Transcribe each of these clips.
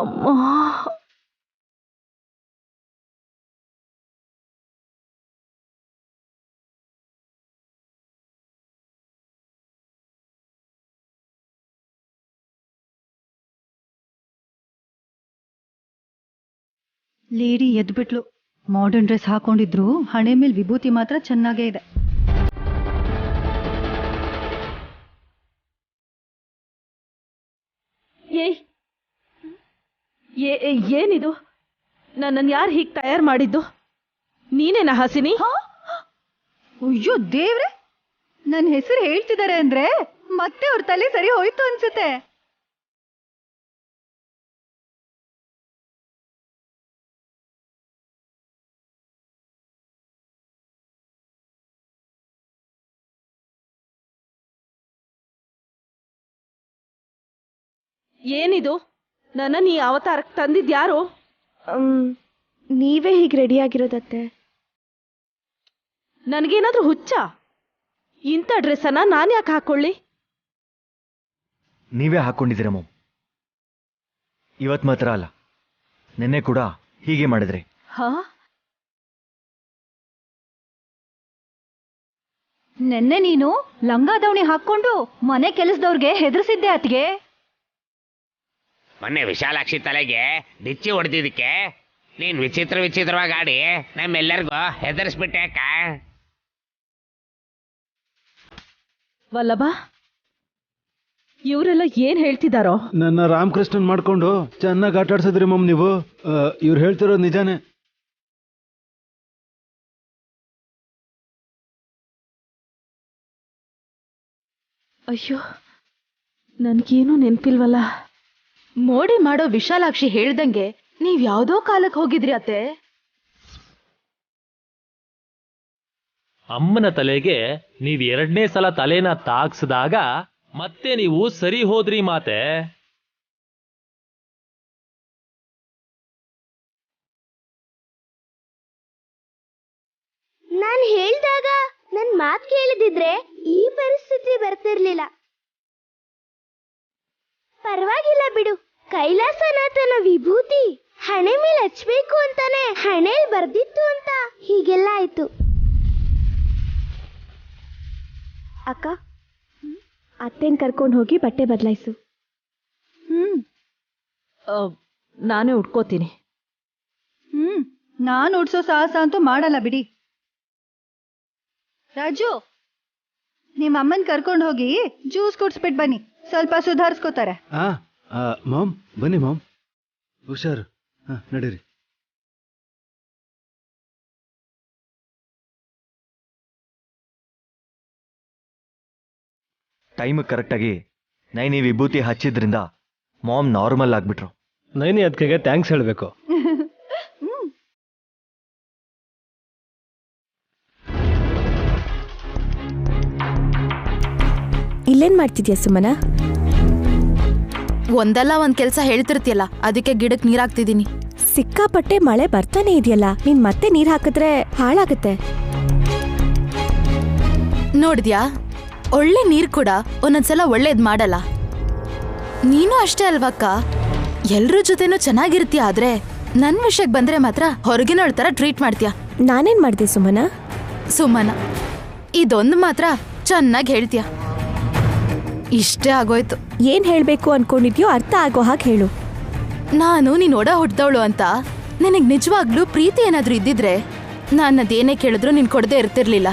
ಅಮ್ಮ lady ಎದ್ಬಿಟ್ಲು. Modern dress ಹಾಕೊಂಡಿದ್ರು, ಹಣೆ ಮೇಲೆ ವಿಭೂತಿ ಮಾತ್ರ ಚೆನ್ನಾಗೇ ಇದೆ. ಏನಿದು? ನನ್ನನ್ನು ಯಾರು ಹೀಗೆ ತಯಾರು ಮಾಡಿದ್ದು? ನೀನೇನಾ ಹಾಸಿನಿ? ಅಯ್ಯೋ ದೇವ್ರೆ, ನನ್ನ ಹೆಸರು ಹೇಳ್ತಿದ್ದಾರೆ ಅಂದ್ರೆ ಮತ್ತೆ ಅವ್ರ ತಲೆ ಸರಿ ಹೋಯ್ತು ಅನ್ಸುತ್ತೆ. ಏನಿದು? ನನ್ನನ್ನು ಈ ಅವತಾರಕ್ಕೆ ತಂದಿದ್ಯಾರು? ನೀವೇ ಹೀಗೆ ರೆಡಿ ಆಗಿರೋದತ್ತೆ. ನನಗೇನಾದ್ರೂ ಹುಚ್ಚ? ಇಂಥ ಡ್ರೆಸ್ಸನ್ನ ನಾನು ಯಾಕೆ ಹಾಕೊಳ್ಳಿ? ನೀವೇ ಹಾಕೊಂಡಿದ್ದೀರ ಮಾಮ್. ಇವತ್ತು ಮಾತ್ರ ಅಲ್ಲ, ನಿನ್ನೆ ಕೂಡ ಹೀಗೆ ಮಾಡಿದ್ರಿ. ನೆನ್ನೆ ನೀನು ಲಂಗ ದಾವಣಿ ಹಾಕೊಂಡು ಮನೆ ಕೆಲಸದವ್ರಿಗೆ ಹೆದರ್ಸಿದ್ದೆ ಅತ್ಗೆ. ಮೊನ್ನೆ ವಿಶಾಲಾಕ್ಷಿ ತಲೆಗೆ ಡಿಚ್ಚಿ ಹೊಡೆದಿದ್ದಕ್ಕೆ ನೀನ್ ವಿಚಿತ್ರವಾಗಿ ಆಡಿ ನಮ್ಮೆಲ್ಲರಿಗೂ ಹೆದರ್ಸ್ಬಿಟ್ಟೆ ಅಕ್ಕ. ವಲ್ಲಭ, ಇವರೆಲ್ಲ ಏನ್ ಹೇಳ್ತಿದಾರೋ? ನನ್ನ ರಾಮಕೃಷ್ಣನ್ ಮಾಡ್ಕೊಂಡು ಚೆನ್ನಾಗಿ ಆಟ ಆಡ್ಸಿದ್ರಿ ಮಮ್ ನೀವು. ಇವ್ರು ಹೇಳ್ತಿರೋದು ನಿಜಾನೇ. ಅಯ್ಯೋ, ನನ್ಗೇನು ನೆನ್ಪಿಲ್ವಲ್ಲ. ಮೋಡಿ ಮಾಡೋ ವಿಶಾಲಾಕ್ಷಿ ಹೇಳ್ದಂಗೆ ನೀವ್ ಯಾವ್ದೋ ಕಾಲಕ್ಕೆ ಹೋಗಿದ್ರಿ ಅತ್ತೆ. ಅಮ್ಮನ ತಲೆಗೆ ನೀವ್ 2ನೇ ಸಲ ತಲೆನ ತಾಗ್ಸಿದಾಗ ಮತ್ತೆ ನೀವು ಸರಿ ಹೋದ್ರಿ ಮಾತೆ. ನಾನು ಹೇಳ್ದಾಗ ನನ್ ಮಾತು ಕೇಳಿದಿದ್ರೆ ಈ ಪರಿಸ್ಥಿತಿ ಬರ್ತಿರ್ಲಿಲ್ಲ. ಪರವಾಗಿಲ್ಲ ಬಿಡು, ಕೈಲಾಸನಾಥನ ವಿಭೂತಿ ಹಣೆ ಮೇಲೆ ಹಚ್ಬೇಕು ಅಂತಾನೆ ಹಣೆಲ್ ಬರ್ದಿತ್ತು ಅಂತ ಹೀಗೆಲ್ಲ ಆಯ್ತು. ಅಕ್ಕ, ಅತ್ತೆನ್ ಕರ್ಕೊಂಡು ಹೋಗಿ ಬಟ್ಟೆ ಬದಲಾಯಿಸು. ನಾನೇ ಉಟ್ಕೋತೀನಿ. ನಾನು ಉಡ್ಸೋ ಸಾಹಸ ಅಂತೂ ಮಾಡಲ್ಲ ಬಿಡಿ. ರಾಜು, ನಿಮ್ಮ ಅಮ್ಮನ್ ಕರ್ಕೊಂಡು ಹೋಗಿ ಜ್ಯೂಸ್ ಕುಡ್ಸ್ಬಿಟ್ ಬನ್ನಿ, ಸ್ವಲ್ಪ ಸುಧಾರಿಸ್ಕೋತಾರೆ. ಮಾಮ್ ಬನ್ನಿ ಮಾಮ್, ಹುಷಾರು. ನಡೀರಿ. ಟೈಮ್ ಕರೆಕ್ಟಾಗಿ ನೈನಿ ವಿಭೂತಿ ಹಚ್ಚಿದ್ರಿಂದ ಮಾಮ್ ನಾರ್ಮಲ್ ಆಗ್ಬಿಟ್ರು. ನೈನಿ ಅದಕ್ಕೆ ಥ್ಯಾಂಕ್ಸ್ ಹೇಳಬೇಕು. ಇಲ್ಲೇನ್ ಮಾಡ್ತಿದ್ಯಾ ಸುಮನ? ಒಂದಲ್ಲ ಒಂದ್ ಕೆಲ್ಸ ಹೇಳ್ತಿರ್ತಿಯಲ್ಲ, ಅದಕ್ಕೆ ಗಿಡಕ್ಕೆ ನೀರ್ ಹಾಕ್ತಿದೀನಿ. ಸಿಕ್ಕಾಪಟ್ಟೆ ಮಳೆ ಬರ್ತಾನೆ ಇದೆಯಲ್ಲ, ನೀನ್ ಮತ್ತೆ ನೀರ್ ಹಾಕಿದ್ರೆ ಹಾಳಾಗತ್ತೆ. ನೋಡಿದ್ಯಾ, ಒಳ್ಳೆ ನೀರ್ ಕೂಡ ಒಂದೊಂದ್ಸಲ ಒಳ್ಳೇದ್ ಮಾಡಲ್ಲ. ನೀನು ಅಷ್ಟೇ ಅಲ್ವಕ್ಕ, ಎಲ್ರ ಜೊತೆನೂ ಚೆನ್ನಾಗಿರ್ತೀಯ, ಆದ್ರೆ ನನ್ ವಿಷಯಕ್ಕೆ ಬಂದ್ರೆ ಮಾತ್ರ ಹೊರಗಿನೋಳ್ ತರ ಟ್ರೀಟ್ ಮಾಡ್ತೀಯ. ನಾನೇನ್ ಮಾಡ್ದೆ ಸುಮನ? ಇದೊಂದು ಮಾತ್ರ ಚೆನ್ನಾಗಿ ಹೇಳ್ತೀಯ. ಇಷ್ಟೇ ಆಗೋಯ್ತು. ಏನ್ ಹೇಳ್ಬೇಕು ಅನ್ಕೊಂಡಿದ್ಯೋ ಅರ್ಥ ಆಗೋ ಹಾಗೆ ಹೇಳು. ನಾನು ನೀನ್ ಒಡ ಹುಟ್ಟಿದವಳು ಅಂತ ನನಗ್ ನಿಜವಾಗ್ಲೂ ಪ್ರೀತಿ ಏನಾದ್ರೂ ಇದ್ದಿದ್ರೆ ನಾನದೇನೇ ಕೇಳಿದ್ರು ನೀನ್ ಕೊಡದೆ ಇರ್ತಿರ್ಲಿಲ್ಲ.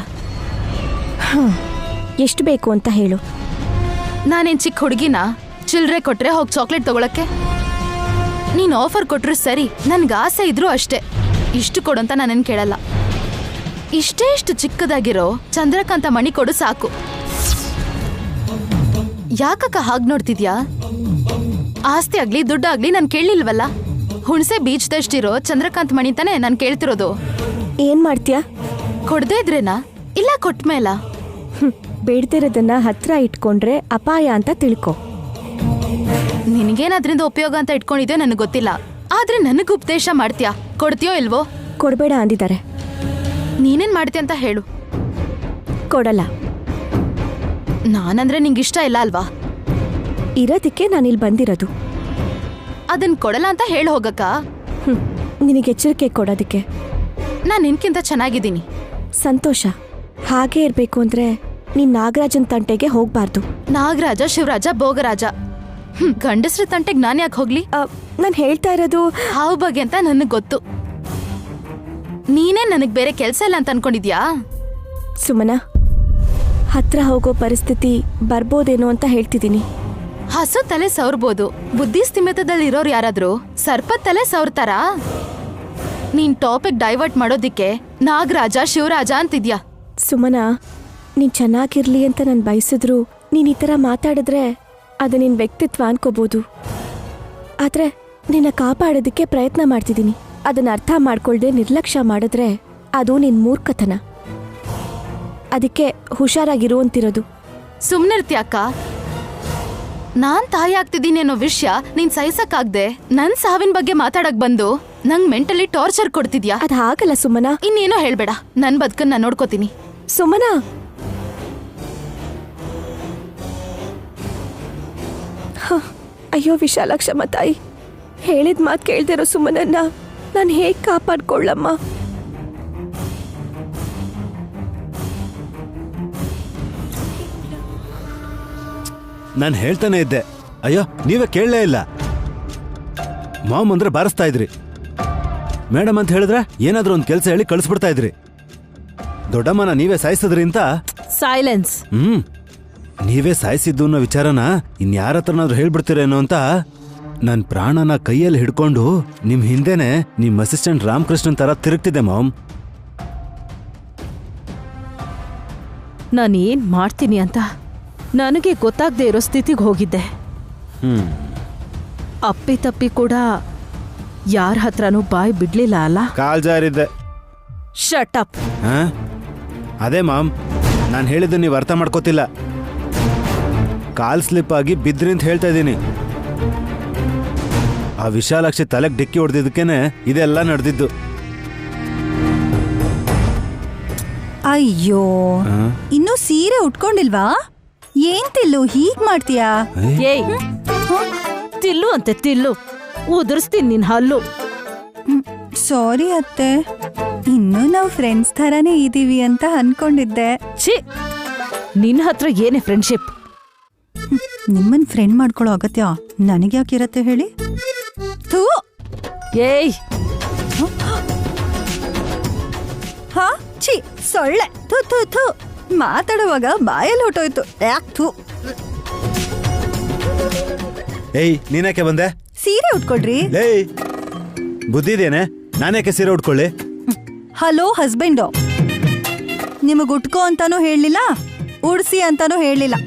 ಎಷ್ಟು ಬೇಕು ಅಂತ ಹೇಳು. ನಾನೇನ್ ಚಿಕ್ಕ ಹುಡುಗಿನ ಚಿಲ್ರೆ ಕೊಟ್ರೆ ಹೋಗಿ ಚಾಕ್ಲೇಟ್ ತಗೊಳಕ್ಕೆ? ನೀನ್ ಆಫರ್ ಕೊಟ್ರು ಸರಿ, ನನ್ಗೆ ಆಸೆ ಇದ್ರು ಅಷ್ಟೇ. ಇಷ್ಟು ಕೊಡು ಅಂತ ನಾನೇನ್ ಕೇಳಲ್ಲ. ಇಷ್ಟು ಚಿಕ್ಕದಾಗಿರೋ ಚಂದ್ರಕಾಂತ ಮಣಿ ಕೊಡು ಸಾಕು. ಯಾಕಕ್ಕ ಹಾಗ್ ನೋಡ್ತಿದ್ಯಾ? ಆಸ್ತಿ ಆಗ್ಲಿ ದುಡ್ಡಾಗ್ಲಿ ನಾನ್ ಕೇಳಲಿಲ್ವಲ್ಲ. ಹುಣಸೆ ಬೀಜದಷ್ಟಿರೋ ಚಂದ್ರಕಾಂತ ಮಣಿ ತಾನೆ ನಾನ್ ಕೇಳ್ತಿರೋದು. ಏನ್ ಮಾಡ್ತೀಯಾ? ಕೊಡದೇ ಇದ್ರೇನಾ ಇಲ್ಲ ಕೊಟ್ಮೇಲ? ಬೇಡ್ತಿರೋದನ್ನ ಹತ್ರ ಇಟ್ಕೊಂಡ್ರೆ ಅಪಾಯ ಅಂತ ತಿಳ್ಕೊ. ನಿನಗೇನಾದ್ರಿಂದ ಉಪಯೋಗ ಅಂತ ಇಟ್ಕೊಂಡಿದ್ಯೋ ನನಗೆ ಗೊತ್ತಿಲ್ಲ, ಆದ್ರೆ ನನಗ್ ಉಪದೇಶ ಮಾಡ್ತೀಯಾ? ಕೊಡ್ತೀಯೋ ಇಲ್ವೋ? ಕೊಡ್ಬೇಡ ಅಂದಿದ್ದಾರೆ. ನೀನೇನ್ ಮಾಡ್ತೀಯ ಅಂತ ಹೇಳು. ಕೊಡಲ್ಲ. ನಾನಂದ್ರೆ ನಿಂಗೆ ಇಷ್ಟ ಇಲ್ಲ ಅಲ್ವಾ? ಇರೋದಕ್ಕೆ ನಾನಿಲ್ಲಿ ಬಂದಿರೋದು. ಅದನ್ ಕೊಡಲ್ಲ ಅಂತ ಹೇಳಿ ಹೋಗಕ್ಕ. ನಿನಗೆ ಎಚ್ಚರಿಕೆ ಕೊಡೋದಕ್ಕೆ. ನಾನು ನಿನ್ಕಿಂತ ಚೆನ್ನಾಗಿದ್ದೀನಿ. ಸಂತೋಷ. ಹಾಗೆ ಇರಬೇಕು ಅಂದ್ರೆ ನೀನ್ ನಾಗರಾಜನ್ ತಂಟೆಗೆ ಹೋಗ್ಬಾರ್ದು. ನಾಗರಾಜ, ಶಿವರಾಜ, ಭೋಗರಾಜ, ಗಂಡಸ್ರ ತಂಟೆಗೆ ನಾನು ಯಾಕೆ ಹೋಗ್ಲಿ? ನಾನು ಹೇಳ್ತಾ ಇರೋದು ಹಾವು ಬಗ್ಗೆ ಅಂತ ನನಗೆ ಗೊತ್ತು. ನೀನೇ ನನಗೆ ಬೇರೆ ಕೆಲಸ ಇಲ್ಲ ಅಂತ ಅನ್ಕೊಂಡಿದ್ಯಾ? ಸುಮನ, ಹತ್ರ ಹೋಗೋ ಪರಿಸ್ಥಿತಿ ಬರ್ಬೋದೇನೋ ಅಂತ ಹೇಳ್ತಿದ್ದೀನಿ. ಹಸು ತಲೆ ಸವರ್ಬೋದು, ಬುದ್ಧಿ ಸ್ಥಿಮಿತದಲ್ಲಿರೋರು ಯಾರಾದ್ರೂ ಸರ್ಪದ ತಲೆ ಸವರ್ತಾರಾ? ನೀನ್ ಟಾಪಿಕ್ ಡೈವರ್ಟ್ ಮಾಡೋದಿಕ್ಕೆ ನಾಗರಾಜ, ಶಿವರಾಜ ಅಂತಿದ್ಯಾ. ಸುಮನ, ನೀನ್ ಚೆನ್ನಾಗಿರ್ಲಿ ಅಂತ ನಾನು ಬಯಸಿದ್ರು ನೀನ್ ಈ ಥರ ಮಾತಾಡಿದ್ರೆ ಅದು ನಿನ್ನ ವ್ಯಕ್ತಿತ್ವ ಅನ್ಕೋಬೋದು. ಆದ್ರೆ ನಿನ್ನ ಕಾಪಾಡೋದಕ್ಕೆ ಪ್ರಯತ್ನ ಮಾಡ್ತಿದ್ದೀನಿ. ಅದನ್ನ ಅರ್ಥ ಮಾಡ್ಕೊಳ್ದೆ ನಿರ್ಲಕ್ಷ್ಯ ಮಾಡಿದ್ರೆ ಅದು ನಿನ್ ಮೂರ್ಖತನ. ಅದಕ್ಕೆ ಹುಷಾರಾಗಿರುವಂತಿರೋದು. ಸುಮ್ನಿರ್ತ್ಯಾಕ? ನಾನ್ ತಾಯಿ ಆಗ್ತಿದ್ದೀನಿ ಅನ್ನೋ ವಿಷಯ ನೀನ್ ಸಹಿಸಕ್ಕಾಗ್ದೆ ನನ್ ಸಾವಿನ ಬಗ್ಗೆ ಮಾತಾಡಕ್ ಬಂದು ನಂಗ್ ಮೆಂಟಲಿ ಟಾರ್ಚರ್ ಕೊಡ್ತಿದ್ಯಾ? ಅದ್ ಹಾಗಲ್ಲ ಸುಮನ. ಇನ್ನೇನೋ ಹೇಳ್ಬೇಡ, ನನ್ ಬದುಕನ್ನ ನಾನ್ ನೋಡ್ಕೋತೀನಿ. ಸುಮನ, ಅಯ್ಯೋ ವಿಶಾಲಾಕ್ಷಮ್ಮ ತಾಯಿ, ಹೇಳಿದ ಮಾತು ಕೇಳ್ದಿರೋ ಸುಮನನ್ನ ನಾನು ಹೇಗೆ ಕಾಪಾಡ್ಕೊಳ್ಳಮ್ಮ? ನಾನು ಹೇಳ್ತಾನೆ ಇದ್ದೆ. ಅಯ್ಯೋ, ನೀವೇ ಕೇಳಲೇ ಇಲ್ಲ. ಮಾಮ್ ಅಂದ್ರೆ ಬಾರಿಸ್ತಾ ಇದ್ರಿ. ಮೇಡಮ್ ಅಂತ ಹೇಳಿದ್ರೆ ಏನಾದ್ರೂ ಒಂದು ಕೆಲಸ ಹೇಳಿ ಕಳಿಸ್ಬಿಡ್ತಾ ಇದ್ರಿ. ದೊಡ್ಡಮ್ಮನ ನೀವೇ ಸಾಯಿಸಿದ್ರಿ ಅಂತ. ಸೈಲೆನ್ಸ್. ನೀವೇ ಸಾಯಿಸಿದ್ದು ಅನ್ನೋ ವಿಚಾರನ ಇನ್ಯಾರ ಹತ್ರನಾದ್ರೂ ಹೇಳ್ಬಿಡ್ತೀರೇನೋ ಅಂತ ನನ್ನ ಪ್ರಾಣನ ಕೈಯಲ್ಲಿ ಹಿಡ್ಕೊಂಡು ನಿಮ್ ಹಿಂದೆನೆ ನಿಮ್ ಅಸಿಸ್ಟೆಂಟ್ ರಾಮಕೃಷ್ಣನ್ ತರ ತಿರುಗ್ತಿದ್ದೆ ಮಾಮ್. ನಾನೇನ್ ಮಾಡ್ತೀನಿ ಅಂತ ನನಗೆ ಗೊತ್ತಾಗದೆ ಇರೋ ಸ್ಥಿತಿಗೆ ಹೋಗಿದ್ದೆ. ಅಪ್ಪಿ ತಪ್ಪಿ ಕೂಡ ಯಾರ ಹತ್ರನೂ ಬಾಯಿ ಬಿಡ್ಲಿಲ್ಲ ಅಲ್ಲ. ಕಾಲ್ ಜಾರಿದ್ದೆ. Shut up. ಅದೇ ಮಾಮ್, ನಾನು ಹೇಳಿದ್ದು ನೀವು ಅರ್ಥ ಮಾಡ್ಕೋತಿಲ್ಲ. ಕಾಲ್ ಸ್ಲಿಪ್ ಆಗಿ ಬಿದ್ರಿ ಅಂತ ಹೇಳ್ತಾ ಇದ್ದೀನಿ. ಆ ವಿಶಾಲಾಕ್ಷಿ ತಲೆಗೆ ಡಿಕ್ಕಿ ಹೊಡೆದಿದ್ದಕ್ಕೇನೆ ಇದೆಲ್ಲ ನಡೆದಿದ್ದು. ಅಯ್ಯೋ, ಇನ್ನು ಸೀರೆ ಉಟ್ಕೊಂಡಿಲ್ವಾ? ಏನ್ ತಿಲ್ಲು ಹೀಗ್ ಮಾಡ್ತೀಯಾ? ಏಯ್, ತಿಲ್ಲು ಅಂತೆ ತಿಲ್ಲು, ಉದುರಿಸ್ತೀನಿ ನಿನ್ ಹಲ್ಲು. ಸಾರಿ ಅತ್ತೆ, ಇನ್ನು ನಾವು ಫ್ರೆಂಡ್ಸ್ ಥರನೇ ಇದೀವಿ ಅಂತ ಅನ್ಕೊಂಡಿದ್ದೆ. ಛೀ, ನಿನ್ನ ಹತ್ರ ಏನೇ ಫ್ರೆಂಡ್ಶಿಪ್? ನಿಮ್ಮನ್ ಫ್ರೆಂಡ್ ಮಾಡ್ಕೊಳ್ಳೋ ಅಗತ್ಯ ನನಗೆ ಯಾಕಿರತ್ತೆ ಹೇಳಿ? ಥೂ. ಏಯ್, ಹಾ, ಛೀ, ಸೊಳ್ಳೆ. ಥೂ ಥೂ ಥೂ. ಮಾತಾಡುವಾಗ ಬಾಯಲ್ಲಿ ಹೊಟ್ಟೋಯ್ತು. ಯಾಕ್ ಥೂ. ಏಯ್, ನೀನ್ಯಾಕೆ ಬಂದೆ? ಸೀರೆ ಉಟ್ಕೊಳ್ರಿ. ಏಯ್, ಬುದ್ಧಿ ಇದೇನೆ? ನಾನ್ಯಾಕೆ ಸೀರೆ ಉಟ್ಕೊಳ್ಳಿ? ಹಲೋ ಹಸ್ಬೆಂಡು, ನಿಮಗ್ ಉಟ್ಕೋ ಅಂತಾನೂ ಹೇಳಲಿಲ್ಲ, ಉಡ್ಸಿ ಅಂತಾನೂ ಹೇಳಲಿಲ್ಲ.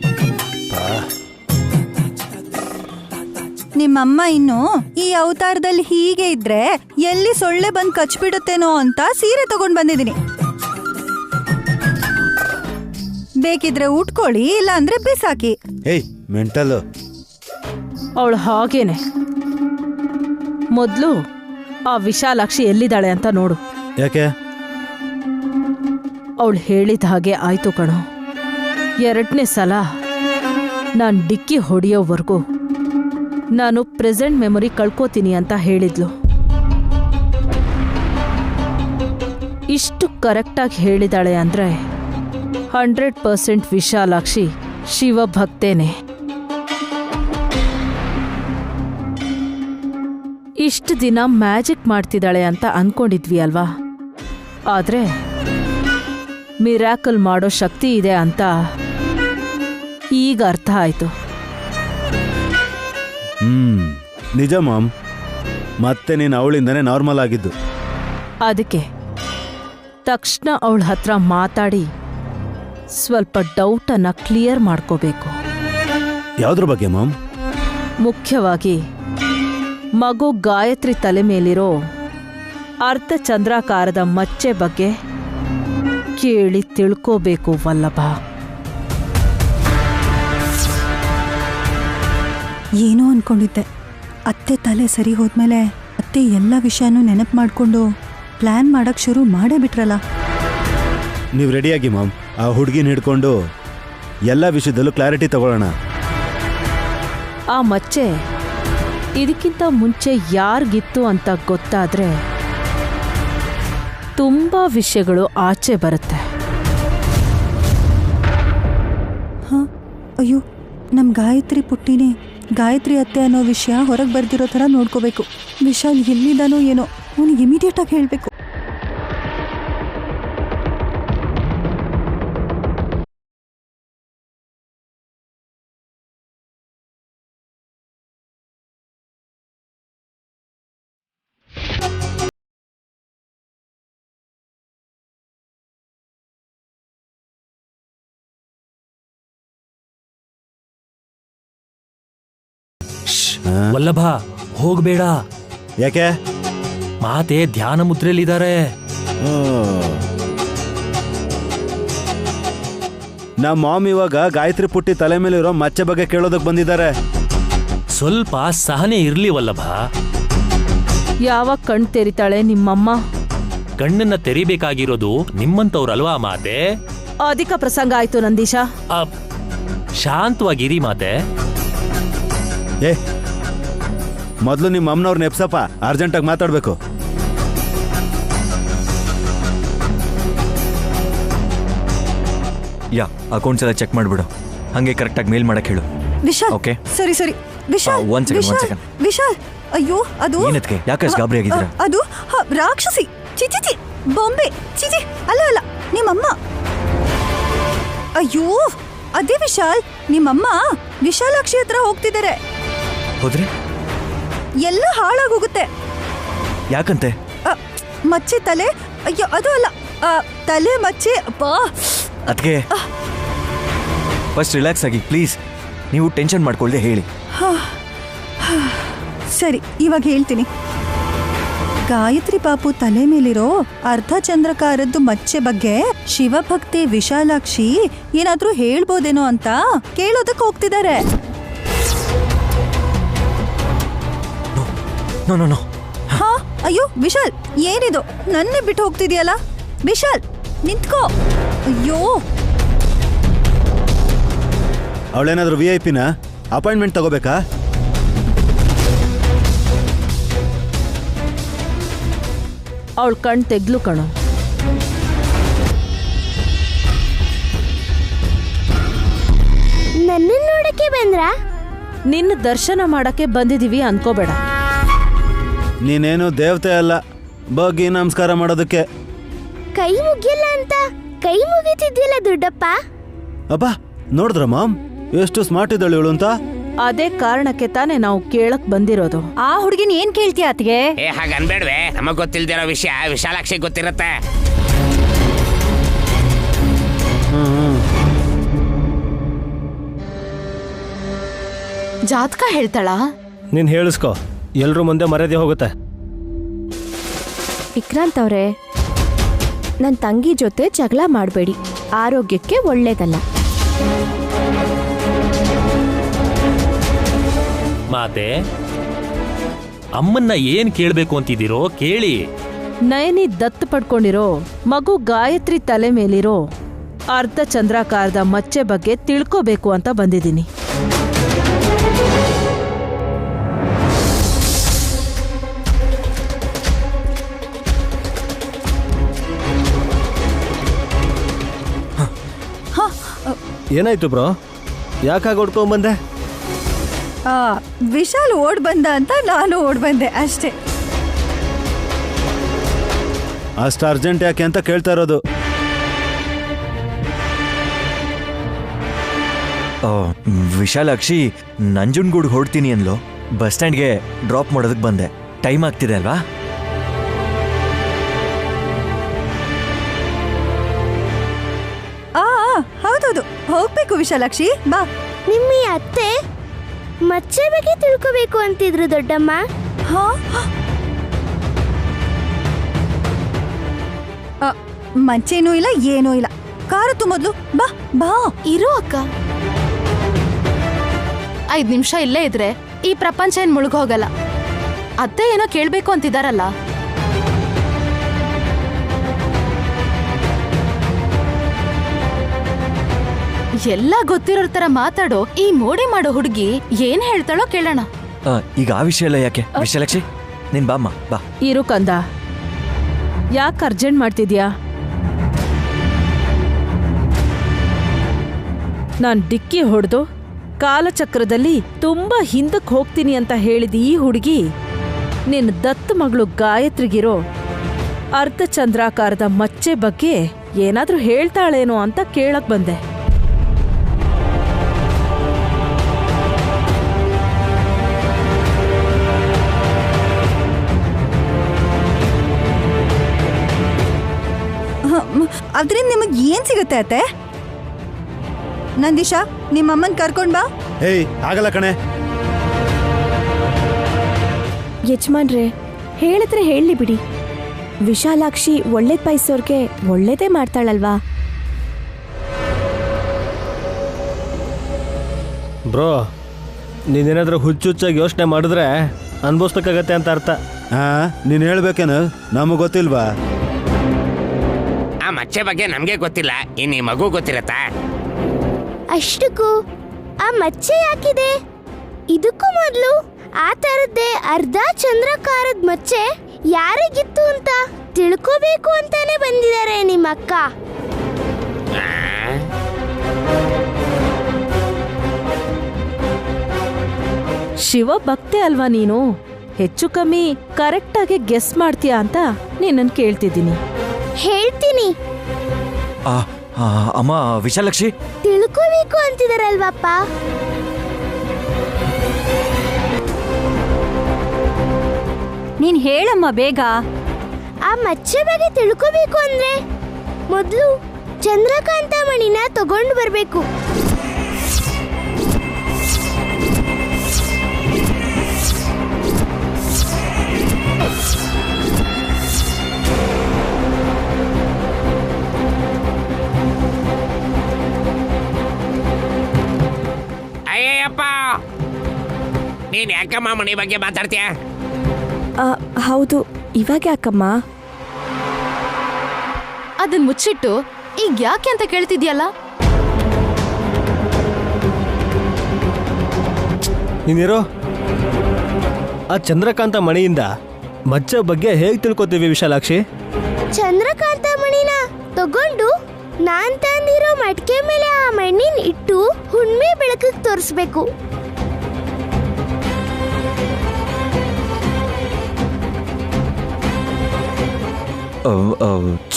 ನಿಮ್ಮಮ್ಮ ಇನ್ನು ಈ ಅವತಾರದಲ್ಲಿ ಹೀಗೆ ಇದ್ರೆ ಎಲ್ಲಿ ಸೊಳ್ಳೆ ಬಂದು ಕಚ್ಬಿಡುತ್ತೇನೋ ಅಂತ ಸೀರೆ ತಗೊಂಡ್ ಬಂದಿದ್ದೀನಿ. ಬೇಕಿದ್ರೆ ಉಟ್ಕೊಳ್ಳಿ, ಇಲ್ಲ ಅಂದ್ರೆ ಬಿಸಾಕಿ. ಏಯ್, ಮೆಂಟಲ್. ಅವಳು ಹಾಗೇನೆ. ಮೊದ್ಲು ಆ ವಿಶಾಲಾಕ್ಷಿ ಎಲ್ಲಿದ್ದಾಳೆ ಅಂತ ನೋಡು. ಯಾಕೆ? ಅವಳು ಹೇಳಿದ ಹಾಗೆ ಆಯ್ತು ಕಣೋ. 2ನೇ ಸಲ ನಾನು ಡಿಕ್ಕಿ ಹೊಡೆಯೋವರೆಗೂ ನಾನು ಪ್ರೆಸೆಂಟ್ ಮೆಮೊರಿ ಕಳ್ಕೋತೀನಿ ಅಂತ ಹೇಳಿದ್ಲು. ಇಷ್ಟು ಕರೆಕ್ಟಾಗಿ ಹೇಳಿದಾಳೆ ಅಂದ್ರೆ 100% ವಿಶಾಲಾಕ್ಷಿ ಶಿವಭಕ್ತೇನೆ. ಇಷ್ಟು ದಿನ ಮ್ಯಾಜಿಕ್ ಮಾಡ್ತಿದ್ದಾಳೆ ಅಂತ ಅನ್ಕೊಂಡಿದ್ವಿ ಅಲ್ವಾ? ಆದ್ರೆ ಮಿರಾಕಲ್ ಮಾಡೋ ಶಕ್ತಿ ಇದೆ ಅಂತ ಈಗ ಅರ್ಥ ಆಯ್ತು. ನಿಜ ಮಾಮ್, ಮತ್ತೆ ನೀನು ಅವಳಿಂದನೇ ನಾರ್ಮಲ್ ಆಗಿದ್ದು. ಅದಕ್ಕೆ ತಕ್ಷಣ ಅವಳ ಹತ್ರ ಮಾತಾಡಿ ಸ್ವಲ್ಪ ಡೌಟನ್ನು ಕ್ಲಿಯರ್ ಮಾಡ್ಕೋಬೇಕು. ಯಾವ್ದ್ರ ಬಗ್ಗೆ ಮಾಮ್? ಮುಖ್ಯವಾಗಿ ಮಗು ಗಾಯತ್ರಿ ತಲೆ ಮೇಲಿರೋ ಅರ್ಧ ಚಂದ್ರಾಕಾರದ ಮಚ್ಚೆ ಬಗ್ಗೆ ಕೇಳಿ ತಿಳ್ಕೋಬೇಕು ವಲ್ಲಭ. ಏನೋ ಅನ್ಕೊಂಡಿದ್ದೆ. ಅತ್ತೆ ತಲೆ ಸರಿ ಹೋದ್ಮೇಲೆ ಅತ್ತೆ ಎಲ್ಲ ವಿಷಯನೂ ನೆನಪು ಮಾಡ್ಕೊಂಡು ಪ್ಲಾನ್ ಮಾಡಕ್ ಶುರು ಮಾಡೇ ಬಿಟ್ರಲ್ಲ. ನೀವು ರೆಡಿಯಾಗಿ ಮಾಮ್, ಆ ಹುಡುಗಿನ ಹಿಡ್ಕೊಂಡು ಎಲ್ಲ ವಿಷಯದಲ್ಲೂ ಕ್ಲಾರಿಟಿ ತಗೊಳ್ಳೋಣ. ಆ ಮಚ್ಚೆ ಇದಕ್ಕಿಂತ ಮುಂಚೆ ಯಾರಿಗಿತ್ತು ಅಂತ ಗೊತ್ತಾದ್ರೆ ತುಂಬಾ ವಿಷಯಗಳು ಆಚೆ ಬರುತ್ತೆ. ಹಾಂ, ಅಯ್ಯೋ, ನಮ್ಮ ಗಾಯತ್ರಿ ಪುಟ್ಟಿನೇ ಗಾಯತ್ರಿ ಅತ್ತೆ ಅನ್ನೋ ವಿಷಯ ಹೊರಗೆ ಬರ್ದಿರೋ ಥರ ನೋಡ್ಕೋಬೇಕು. ವಿಶಾಲ್ ಎಲ್ಲಿದ್ದಾನೋ ಏನೋ, ಅವನಿಗೆ ಇಮಿಡಿಯೇಟಾಗಿ ಹೇಳಬೇಕು. ವಲ್ಲಭ, ಹೋಗ್ಬೇಡ. ಯಾಕೆ? ಮಾತೆ ಧ್ಯಾನ ಮುದ್ರೆಯಲ್ಲಿದ್ದಾರೆ. ನಮ್ಮ ಮಾಮ್ ಇವಾಗ ಗಾಯತ್ರಿ ಪುಟ್ಟಿ ತಲೆ ಮೇಲಿರೋ ಮಚ್ಚೆ ಬಗ್ಗೆ ಕೇಳೋದಕ್ಕೆ ಬಂದಿದ್ದಾರೆ. ಸ್ವಲ್ಪ ಸಹನೆ ಇರ್ಲಿ ವಲ್ಲಭ. ಯಾವಾಗ ಕಣ್ ತೆರಿತಾಳೆ ನಿಮ್ಮಮ್ಮ? ಕಣ್ಣನ್ನ ತೆರಿಬೇಕಾಗಿರೋದು ನಿಮ್ಮಂತವ್ರಲ್ವಾ ಮಾತೆ? ಅಧಿಕ ಪ್ರಸಂಗ ಆಯ್ತು ನಂದೀಶ. ಶಾಂತವಾಗಿರಿ ಮಾತೆ. ಏ, ಮೊದಲು ನಿಮ್ಮ ಅಮ್ಮನವ್ರನ್ನ ಎಪ್ಸಪ್ಪ, ಅರ್ಜೆಂಟಾಗಿ ಮಾತಾಡಬೇಕು. ಯಾ, ಅಕೌಂಟ್ಸ್ ಎಲ್ಲ ಚೆಕ್ ಮಾಡಿಬಿಡು. ಹಾಗೆ ಕರೆಕ್ಟಾಗಿ ಮೇಲ್ ಮಾಡಕ್ಕೆ ಹೇಳು. ವಿಶಾಲ್, ಓಕೆ? ಸರಿ ಸರಿ. ವಿಶಾಲ್, ಒಂದ್ ಸೆಕೆಂಡ್. ವಿಶಾಲ್, ಅಯ್ಯೋ, ಅದು ಏನಕ್ಕೆ? ಯಾಕೆ ಗಾಬರಿ ಆಗಿದ್ದೀರಾ? ಅದು ರಾಕ್ಷಸಿ. ಚಿಚಿಚಿ, ಬೊಂಬೆ. ಚಿಚಿ, ಅಲ್ಲ ಅಲ್ಲ, ನಿಮ್ಮಮ್ಮ. ಅಯ್ಯೋ, ಅದೇ ವಿಶಾಲ್, ನಿಮ್ಮಮ್ಮ ವಿಶಾಲಾಕ್ಷಿ ಹತ್ರ ಹೋಗ್ತಿದ್ದಾರೆ. ಹೋದ್ರೆ ಎಲ್ಲ ಹಾಳಾಗೋಗುತ್ತೆ. ಯಾಕಂತೆ? ಮಚ್ಚೆ ತಲೆ. ಅಯ್ಯೋ, ಅದು ಅಲ್ಲ, ತಲೆ ಮಚ್ಚೆ. ಅಪ್ಪಾ, ಅದಕ್ಕೆ ಫಸ್ಟ್ ರಿಲ್ಯಾಕ್ಸ್ ಆಗಿ ಪ್ಲೀಸ್. ನೀವು ಟೆನ್ಷನ್ ಮಾಡ್ಕೊಳ್ದೆ ಹೇಳಿ. ಸರಿ, ಇವಾಗ ಹೇಳ್ತೀನಿ. ಗಾಯತ್ರಿ ಪಾಪು ತಲೆ ಮೇಲಿರೋ ಅರ್ಧ ಚಂದ್ರಕಾರದ್ದು ಮಚ್ಚೆ ಬಗ್ಗೆ ಶಿವಭಕ್ತಿ ವಿಶಾಲಾಕ್ಷಿ ಏನಾದ್ರೂ ಹೇಳ್ಬೋದೇನೋ ಅಂತ ಕೇಳೋದಕ್ಕೆ ಹೋಗ್ತಿದ್ದಾರೆ. ಹಾ, ಅಯ್ಯೋ ವಿಶಾಲ್, ಏನಿದು? ನನ್ನೇ ಬಿಟ್ಟು ಹೋಗ್ತಿದ್ಯಲ್ಲ ವಿಶಾಲ್, ನಿಂತ್ಕೋ. ಅಯ್ಯೋ, ಅವಳೇನಾದ್ರೂ VIP ನ ಅಪಾಯಿಂಟ್ಮೆಂಟ್ ತಗೋಬೇಕಾ? ಅವಳು ಕಣ್ ತೆಗ್ಲು ಕಣೋ. ನನ್ನ ನೋಡಕ್ಕೆ ಬಂದ್ರಾ? ನಿನ್ನ ದರ್ಶನ ಮಾಡಕ್ಕೆ ಬಂದಿದೀವಿ ಅನ್ಕೋಬೇಡ. ನೀನೇನು ದೇವತೆ ಅಲ್ಲ ಬಗ್ಗೆ ನಮಸ್ಕಾರ ಮಾಡೋದಕ್ಕೆ. ಕೈ ಮುಗಿಯಲ್ಲ ಅಂತ ಕೈ ಮುಗಿತಿದ್ಯಲ್ಲ ದೊಡ್ಡಪ್ಪ. ಅಬ್ಬಾ, ನೋಡಿದ್ರ ಮಾಮ್ ಎಷ್ಟು ಸ್ಮಾರ್ಟ್ ಇದ್ದಾಳೆ ಇವಳು ಅಂತ? ಅದೇ ಕಾರಣಕ್ಕೆ ತಾನೇ ನಾವು ಕೇಳಕ್ ಬಂದಿರೋದು. ಆ ಹುಡುಗಿನ ಏನ್ ಕೇಳ್ತೀಯ ಅತ್ತಿಗೆ? ಹಾಗ ಅನ್ಬೇಡ್ವೆ, ನಮಗ್ ಗೊತ್ತಿಲ್ದಿರೋ ವಿಷಯ ವಿಶಾಲಾಕ್ಷಿ ಗೊತ್ತಿರತ್ತೆ. ಜಾತಕ ಹೇಳ್ತಾಳಾ? ನೀನ್ ಹೇಳಿಸ್ಕೊ, ಎಲ್ರೂ ಮುಂದೆ ಮರ್ಯಾದೆ ಹೋಗುತ್ತೆ. ವಿಕ್ರಾಂತ್ ಅವ್ರೆ, ನನ್ನ ತಂಗಿ ಜೊತೆ ಜಗಳ ಮಾಡಬೇಡಿ, ಆರೋಗ್ಯಕ್ಕೆ ಒಳ್ಳೇದಲ್ಲ. ಮಾತೆ, ಅಮ್ಮನ್ನ ಏನ್ ಕೇಳ್ಬೇಕು ಅಂತಿದ್ದೀರೋ ಕೇಳಿ. ನಯನಿ ದತ್ತು ಪಡ್ಕೊಂಡಿರೋ ಮಗು ಗಾಯತ್ರಿ ತಲೆ ಮೇಲಿರೋ ಅರ್ಧ ಚಂದ್ರಾಕಾರದ ಮಚ್ಚೆ ಬಗ್ಗೆ ತಿಳ್ಕೋಬೇಕು ಅಂತ ಬಂದಿದ್ದೀನಿ. ಏನಾಯ್ತು ಬ್ರೋ? ಯಾಕಾಗ ಹೊಡ್ಕೊಂಡ್ಬಂದೆ? ವಿಶಾಲ್ ಓಡ್ ಬಂದ ಅಂತ ನಾನು ಓಡ್ ಬಂದೆ ಅಷ್ಟೇ. ಅಷ್ಟು ಅರ್ಜೆಂಟ್ ಯಾಕೆ ಅಂತ ಕೇಳ್ತಾ ಇರೋದು. ವಿಶಾಲಾಕ್ಷಿ ನಂಜನಗೂಡ್ಗೆ ಹೊಡ್ತೀನಿ ಅನ್ಲು. ಬಸ್ ಸ್ಟ್ಯಾಂಡ್ಗೆ ಡ್ರಾಪ್ ಮಾಡೋದಕ್ಕೆ ಬಂದೆ. ಟೈಮ್ ಆಗ್ತಿದೆ ಅಲ್ವಾ? ಹೌದೌದು, ಹೋಗ್ಬೇಕು ವಿಶಾಲಾಕ್ಷಿ, ಬಾ. ನಿಮ್ಮ ಅತ್ತೆ ಮಚ್ಚೆ ಬಗ್ಗೆ ತಿಳ್ಕೋಬೇಕು ಅಂತಿದ್ರು ದೊಡ್ಡಮ್ಮ. ಮಚ್ಚೇನೂ ಇಲ್ಲ, ಏನೂ ಇಲ್ಲ. ಕಾರು ತುಂಬದ್ಲು, ಬಾ ಬಾ. ಇರೋ ಅಕ್ಕ, 5 ನಿಮಿಷ ಇಲ್ಲೇ ಇದ್ರೆ ಈ ಪ್ರಪಂಚ ಏನ್ ಮುಳುಗೋಗಲ್ಲ. ಅತ್ತೆ ಏನೋ ಕೇಳ್ಬೇಕು ಅಂತಿದಾರಲ್ಲ. ಎಲ್ಲ ಗೊತ್ತಿರೋ ತರ ಮಾತಾಡೋ ಈ ಮೋಡಿ ಮಾಡೋ ಹುಡುಗಿ ಏನ್ ಹೇಳ್ತಾಳೋ ಕೇಳೋಣ. ಈಗ ಆ ವಿಷಯ ಎಲ್ಲ ಯಾಕೆ ವಿಶಾಲಾಕ್ಷಿ, ನೀನ್ ಬಾಮ್ಮ ಬಾ. ಇರು ಕಂದ, ಯಾಕೆ ಅರ್ಜೆಂಟ್ ಮಾಡ್ತಿದ್ಯಾ? ನಾನ್ ಡಿಕ್ಕಿ ಹೊಡೆದು ಕಾಲಚಕ್ರದಲ್ಲಿ ತುಂಬಾ ಹಿಂದಕ್ಕೆ ಹೋಗ್ತೀನಿ ಅಂತ ಹೇಳಿದ ಈ ಹುಡುಗಿ ನಿನ್ನ ದತ್ತು ಮಗಳು ಗಾಯತ್ರಿಗಿರೋ ಅರ್ಧಚಂದ್ರಾಕಾರದ ಮಚ್ಚೆ ಬಗ್ಗೆ ಏನಾದ್ರೂ ಹೇಳ್ತಾಳೇನೋ ಅಂತ ಕೇಳಕ್ ಬಂದೆ. ಅದ್ರಿಂದ ನಿಮಗ್ ಏನ್ ಸಿಗುತ್ತೆ ಅತ್ತೆ? ನಂದೀಶಾ, ನಿಮ್ಮಮ್ಮನ್ ಕರ್ಕೊಂಡ್ ಬಾ. ಏಯ್ ಆಗಲ್ಲ ಕಣೆ. ಯಜಮಾನ್ರೆ, ಹೇಳಿದ್ರೆ ಹೇಳಿ ಬಿಡಿ. ವಿಶಾಲಾಕ್ಷಿ ಒಳ್ಳೇದ್ ಬಯಸೋರ್ಗೆ ಒಳ್ಳೇದೇ ಮಾಡ್ತಾಳಲ್ವಾ? ಬ್ರೋ, ನೀನೇನಾದ್ರೂ ಹುಚ್ಚುಚ್ಚಾಗಿ ಯೋಚನೆ ಮಾಡಿದ್ರೆ ಅನ್ಭವಿಸ್ಬೇಕಾಗತ್ತೆ ಅಂತ ಅರ್ಥ. ನೀನ್ ಹೇಳ್ಬೇಕೇನು? ನಮಗ್ ಗೊತ್ತಿಲ್ವಾ? ಆ ಮಚ್ಚೆ ಬಗ್ಗೆ ನಮ್ಗೆ ಗೊತ್ತಿಲ್ಲ, ಇನ್ನು ಈ ಮಗು ಗೊತ್ತಿರತ್ತಾ? ಅಷ್ಟಕ್ಕೂ ಆ ಮಚ್ಚೆ ಯಾಕಿದೆ? ಇದಕ್ಕೂ ಮೊದಲು ಆ ತರದ್ದೇ ಅರ್ಧ ಚಂದ್ರಾಕಾರದ ಮಚ್ಚೆ ಯಾರಿಗಿತ್ತು ಅಂತ ತಿಳ್ಕೋಬೇಕು ಅಂತಾನೆ ಬಂದಿದ್ದಾರೆ ನಿಮ್ಮ ಅಕ್ಕ. ಶಿವ ಭಕ್ತೆ ಅಲ್ವಾ ನೀನು? ಹೆಚ್ಚು ಕಮ್ಮಿ ಕರೆಕ್ಟಾಗಿ ಗೆಸ್ ಮಾಡ್ತೀಯಾ ಅಂತ ನಿನ್ನನ್ ಕೇಳ್ತಿದ್ದೀನಿ. ಹೇಳ್ತೀನಿ. ಅಮ್ಮ ವಿಶಾಲಾಕ್ಷಿ, ತಿಳ್ಕೋಬೇಕು ಅಂತಿದಾರಲ್ವಪ್ಪ? ನೀನ್ ಹೇಳಮ್ಮ ಬೇಗ. ಆ ಮಚ್ಚೆ ಬಗ್ಗೆ ತಿಳ್ಕೋಬೇಕು ಅಂದ್ರೆ ಮೊದಲು ಚಂದ್ರಕಾಂತ ಮಣಿನ ತಗೊಂಡು ಬರ್ಬೇಕು. ಅಯ್ಯಪ್ಪ, ನೀನ್ ಯಾಕಮ್ಮ ಮಣಿ ಬಗ್ಗೆ ಮಾತಾಡ್ತೀಯ? ಹೌದು, ಇವಾಗ ಯಾಕಮ್ಮ? ಅದನ್ ಮುಚ್ಚಿಟ್ಟು ಈಗ ಯಾಕೆ ಅಂತ ಕೇಳ್ತಿದ್ಯಲ್ಲ? ನೀನಿರೋ ಆ ಚಂದ್ರಕಾಂತ ಮಣಿಯಿಂದ ಮಚ್ಚೆ ಬಗ್ಗೆ ಹೇಗೆ ತಿಳ್ಕೊತೀವಿ ವಿಶಾಲಾಕ್ಷಿ? ಚಂದ್ರಕಾಂತ ಮಣಿನ ತಗೊಂಡು ನಾನ್ ತಂದಿರೋ ಮಟ್ಕೆ ಮೇಲೆ ಆ ಮಣ್ಣಿನ ಇಟ್ಟು ಹುಣ್ಮೆ ಬೆಳಕಿಗೆ ತೋರಿಸ್ಬೇಕು.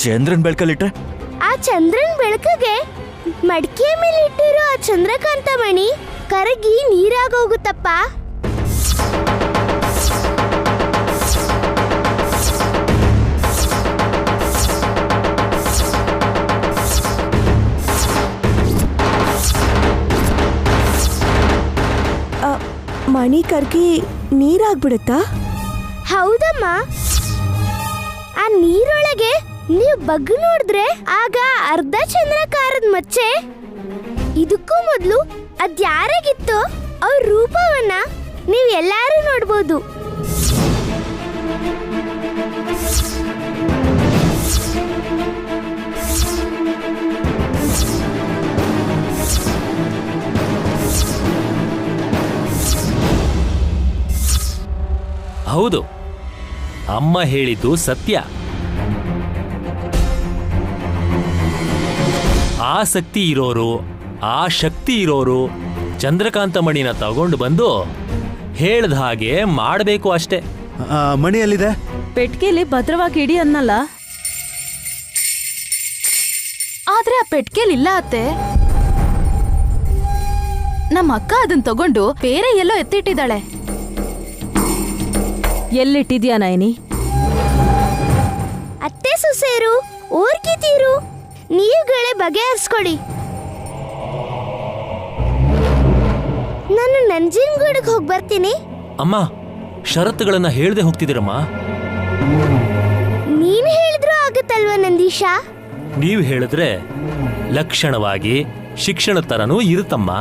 ಚಂದ್ರನ್ ಬೆಳಕಲ್ಲಿಟ್ರೆ? ಆ ಚಂದ್ರನ್ ಬೆಳಕಿಗೆ ಮಡ್ಕೆ ಮೇಲೆ ಇಟ್ಟಿರೋ ಆ ಚಂದ್ರಕಾಂತ ಮಣಿ ಕರಗಿ ನೀರಾಗೋಗುತ್ತಪ್ಪ. ಮಣಿ ಕರ್ಗಿ ನೀರಾಗ್ಬಿಡುತ್ತಾ? ಹೌದಮ್ಮ. ಆ ನೀರೊಳಗೆ ನೀವು ಬಗ್ಗು ನೋಡಿದ್ರೆ ಆಗ ಅರ್ಧ ಚಂದ್ರಾಕಾರದ ಮಚ್ಚೆ. ಇದಕ್ಕೂ ಮೊದಲು ಅದ್ಯಾರಾಗಿತ್ತೋ ಅವ್ರ ರೂಪವನ್ನ ನೀವು ಎಲ್ಲಾರು ನೋಡ್ಬೋದು. ಹೌದು, ಅಮ್ಮ ಹೇಳಿದ್ದು ಸತ್ಯ. ಆಸಕ್ತಿ ಇರೋರು, ಆ ಶಕ್ತಿ ಇರೋರು ಚಂದ್ರಕಾಂತ ಮಣಿನ ತಗೊಂಡು ಬಂದು ಹೇಳ್ದ ಹಾಗೆ ಮಾಡಬೇಕು ಅಷ್ಟೇ. ಮಣಿಯಲ್ಲಿದೆ? ಪೆಟ್ಗೆಲಿ ಭದ್ರವಾಗಿ ಇಡಿ ಅನ್ನಲ್ಲ. ಆದ್ರೆ ಆ ಪೆಟ್ಗೆಲಿಲ್ಲ ಅತ್ತೆ. ನಮ್ಮ ಅಕ್ಕ ಅದನ್ನ ತಗೊಂಡು ಬೇರೆ ಎಲ್ಲೋ ಎತ್ತಿಟ್ಟಿದ್ದಾಳೆ. ಎಲ್ಲಿಟ್ಟಿದ್ಯಾ ನಯನಿ? ಅತ್ತೆ ಸೊಸೆರು ಓರ್ಕಿತೀರು, ನೀವುಗಳೇ ಬಗೆಹರಿಸ್ಕೊಡಿ. ನಾನು ನಂಜನಗೂಡಿಗೆ ಹೋಗಿ ಬರ್ತೀನಿ. ಅಮ್ಮ, ಷರತ್ತುಗಳನ್ನ ಹೇಳ್ದೆ ಹೋಗ್ತಿದ್ದೀರಮ್ಮ. ನೀನು ಹೇಳಿದ್ರು ಆಗುತ್ತಲ್ವ ನಂದೀಶಾ? ನೀವು ಹೇಳಿದ್ರೆ ಲಕ್ಷಣವಾಗಿ ಶಿಕ್ಷಣ ತರನೂ ಇರುತ್ತಮ್ಮ.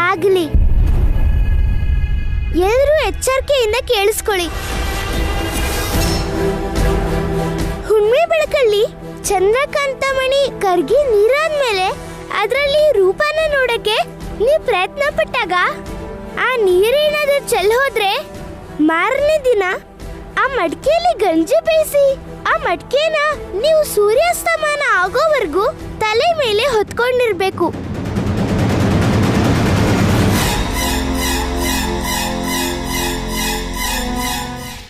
ಆಗ್ಲಿ, ಎಲ್ಲರೂ ಎಚ್ಚರಿಕೆಯಿಂದ ಕೇಳಿಸ್ಕೊಳ್ಳಿ. ಹುಣ್ಮೆ ಬೆಳಕಲ್ಲಿ ಚಂದ್ರಕಾಂತ ಮಣಿ ಕರ್ಗಿ ನೀರಾದ್ಮೇಲೆ ಅದ್ರಲ್ಲಿ ರೂಪನ ನೋಡಕ್ಕೆ ನೀವ್ ಪ್ರಯತ್ನ ಪಟ್ಟಾಗ ಆ ನೀರೇನಾದ್ರೂ ಚೆಲ್ ಹೋದ್ರೆ ಮಾರನೇ ದಿನ ಆ ಮಡ್ಕೆಯಲ್ಲಿ ಗಂಜಿ ಬೇಯಿಸಿ ಆ ಮಡ್ಕೆನ ನೀವು ಸೂರ್ಯಾಸ್ತಮಾನ ಆಗೋವರೆಗೂ ತಲೆ ಮೇಲೆ ಹೊತ್ಕೊಂಡಿರ್ಬೇಕು.